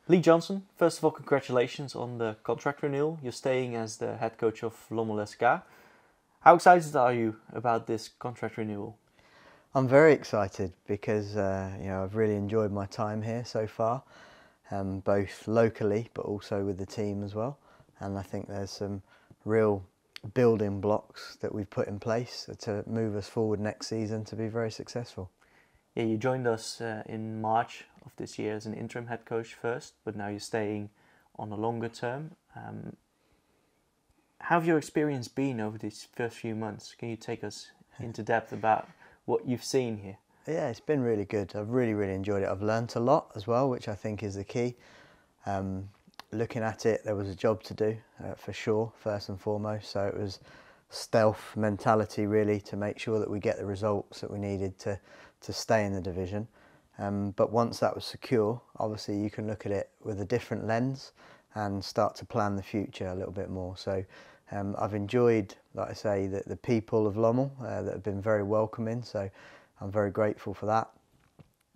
Lee Johnson, first of all, congratulations on the contract renewal. You're staying as the head coach of Lommel SK. How excited are you about this contract renewal? I'm very excited because I've really enjoyed my time here so far, both locally but also with the team as well. And I think there's some real building blocks that we've put in place to move us forward next season to be very successful. Yeah, you joined us in March of this year as an interim head coach first, but now you're staying on a longer term. How have your experience been over these first few months? Can you take us into depth about what you've seen here? Yeah, it's been really good. I've really enjoyed it. I've learnt a lot as well, which I think is the key. Looking at it, there was a job to do for sure, first and foremost. So it was stealth mentality really to make sure that we get the results that we needed to stay in the division. But once that was secure, obviously you can look at it with a different lens and start to plan the future a little bit more. So I've enjoyed, like I say, the people of Lommel that have been very welcoming. So I'm very grateful for that.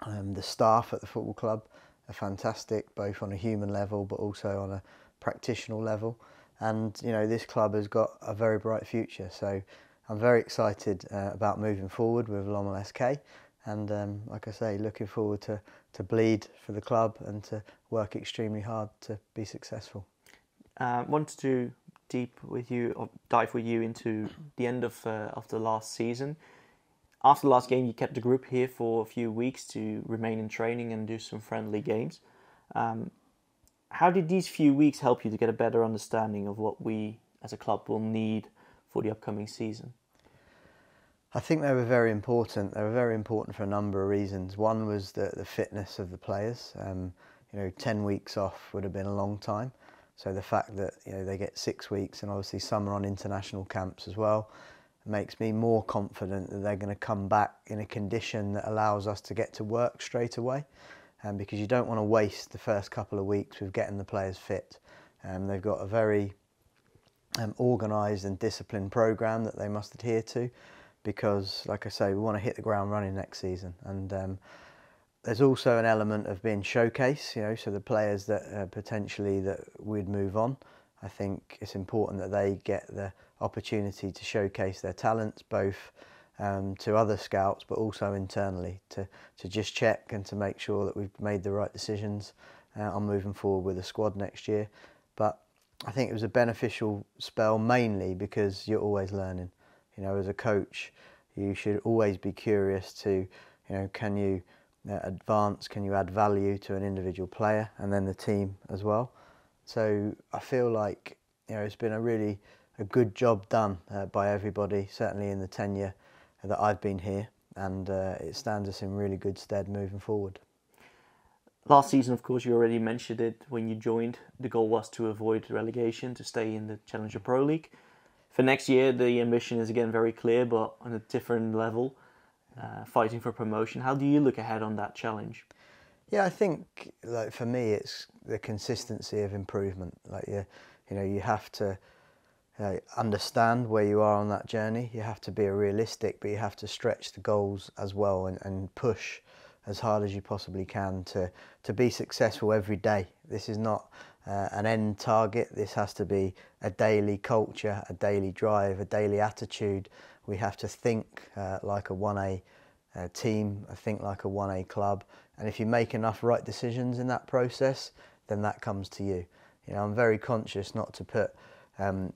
The staff at the football club are fantastic, both on a human level but also on a practitioner level. And this club has got a very bright future. So I'm very excited about moving forward with Lommel SK. And like I say, looking forward to bleed for the club and to work extremely hard to be successful. Wanted to dive with you into the end of the last season. After the last game, you kept the group here for a few weeks to remain in training and do some friendly games. How did these few weeks help you to get a better understanding of what we as a club will need for the upcoming season? I think they were very important. They were very important for a number of reasons. One was the fitness of the players. 10 weeks off would have been a long time. So the fact that they get 6 weeks, and obviously some are on international camps as well, makes me more confident that they're going to come back in a condition that allows us to get to work straight away. Because you don't want to waste the first couple of weeks with getting the players fit. They've got a very organised and disciplined programme that they must adhere to, because, like I say, we want to hit the ground running next season. And there's also an element of being showcased, so the players that potentially that we'd move on, I think it's important that they get the opportunity to showcase their talents, both to other scouts but also internally, to just check and to make sure that we've made the right decisions on moving forward with the squad next year. But I think it was a beneficial spell mainly because you're always learning. As a coach, you should always be curious to, can you advance, can you add value to an individual player and then the team as well. So I feel like it's been a good job done by everybody, certainly in the tenure that I've been here, and it stands us in really good stead moving forward. Last season, of course, you already mentioned it when you joined. The goal was to avoid relegation, to stay in the Challenger Pro League. For next year, the ambition is again very clear, but on a different level, fighting for promotion. How do you look ahead on that challenge? Yeah, I think for me, it's the consistency of improvement. You have to understand where you are on that journey. You have to be realistic, but you have to stretch the goals as well and push as hard as you possibly can to be successful every day. This is not an end target. This has to be a daily culture, a daily drive, a daily attitude. We have to think like a 1A team, think like a 1A club. And if you make enough right decisions in that process, then that comes to you. I'm very conscious not to put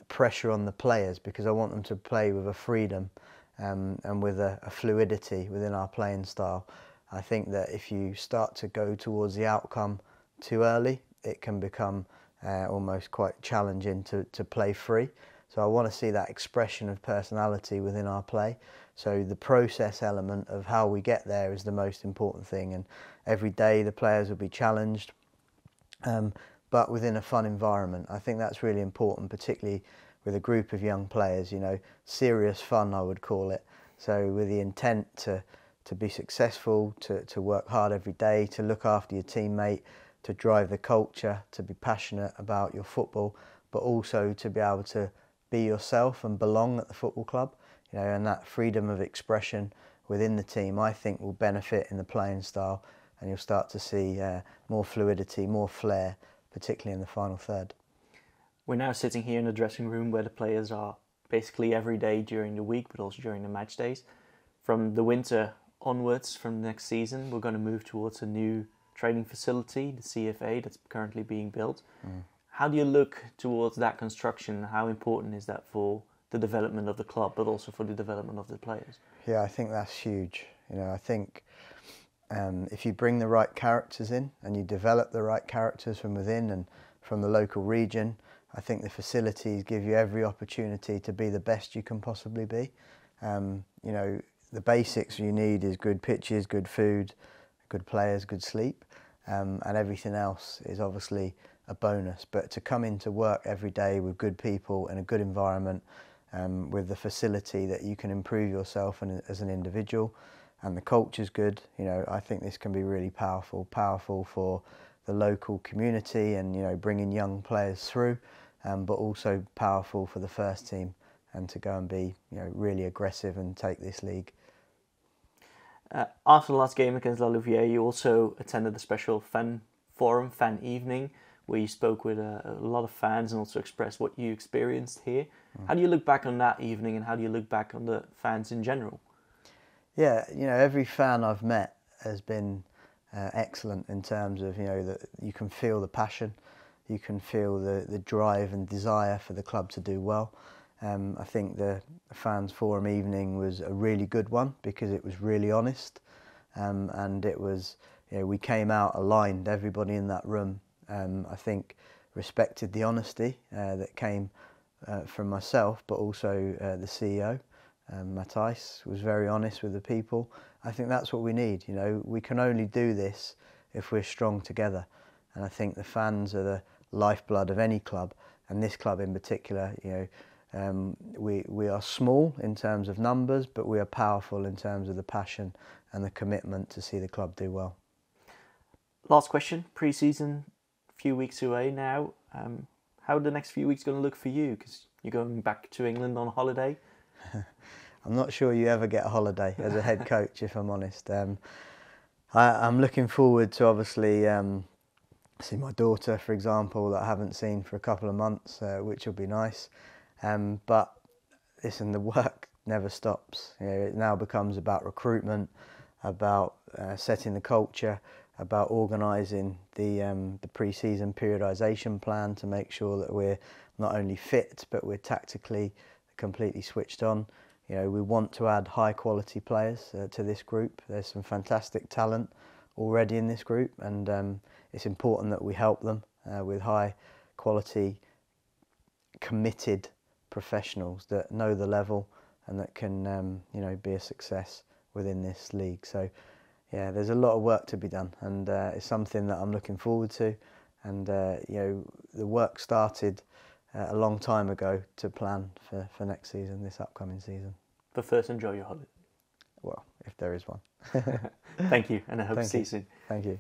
pressure on the players, because I want them to play with a freedom and with a fluidity within our playing style. I think that if you start to go towards the outcome too early, it can become almost quite challenging to play free. So I want to see that expression of personality within our play. So the process element of how we get there is the most important thing. And every day the players will be challenged, but within a fun environment. I think that's really important, particularly with a group of young players, serious fun, I would call it. So with the intent to be successful, to work hard every day, to look after your teammate, to drive the culture, to be passionate about your football, but also to be able to be yourself and belong at the football club. And that freedom of expression within the team, I think, will benefit in the playing style and you'll start to see more fluidity, more flair, particularly in the final third. We're now sitting here in the dressing room where the players are basically every day during the week, but also during the match days. From the winter onwards, from next season, we're going to move towards a new training facility, the CFA, that's currently being built. How do you look towards that construction? How important is that for the development of the club, but also for the development of the players? Yeah, I think that's huge. I think if you bring the right characters in and you develop the right characters from within and from the local region, I think the facilities give you every opportunity to be the best you can possibly be. The basics you need is good pitches, good food, good players, good sleep, and everything else is obviously a bonus. But to come into work every day with good people in a good environment, with the facility that you can improve yourself as an individual, and the culture's good, I think this can be really powerful for the local community and bringing young players through, but also powerful for the first team and to go and be really aggressive and take this league. After the last game against L'Olivier, you also attended a special fan forum, fan evening, where you spoke with a lot of fans and also expressed what you experienced here. How do you look back on that evening, and how do you look back on the fans in general? Yeah, every fan I've met has been excellent in terms of, that you can feel the passion, you can feel the drive and desire for the club to do well. I think the fans forum evening was a really good one because it was really honest, and it was, we came out aligned, everybody in that room, I think respected the honesty that came from myself, but also the CEO. Matthijs was very honest with the people. I think that's what we need. We can only do this if we're strong together, and I think the fans are the lifeblood of any club, and this club in particular. We are small in terms of numbers, but we are powerful in terms of the passion and the commitment to see the club do well. Last question, pre-season, a few weeks away now. How are the next few weeks going to look for you? Because you're going back to England on holiday. I'm not sure you ever get a holiday as a head coach, if I'm honest. I'm looking forward to obviously see my daughter, for example, that I haven't seen for a couple of months, which will be nice. But listen, the work never stops. It now becomes about recruitment, about setting the culture, about organising the pre-season periodisation plan to make sure that we're not only fit, but we're tactically completely switched on. We want to add high quality players to this group. There's some fantastic talent already in this group, and it's important that we help them with high quality, committed professionals that know the level and that can be a success within this league. So yeah, there's a lot of work to be done, and it's something that I'm looking forward to. And the work started a long time ago to plan for next season, this upcoming season. But first, enjoy your holiday. Well, if there is one. Thank you, and I hope to see you soon. Thank you.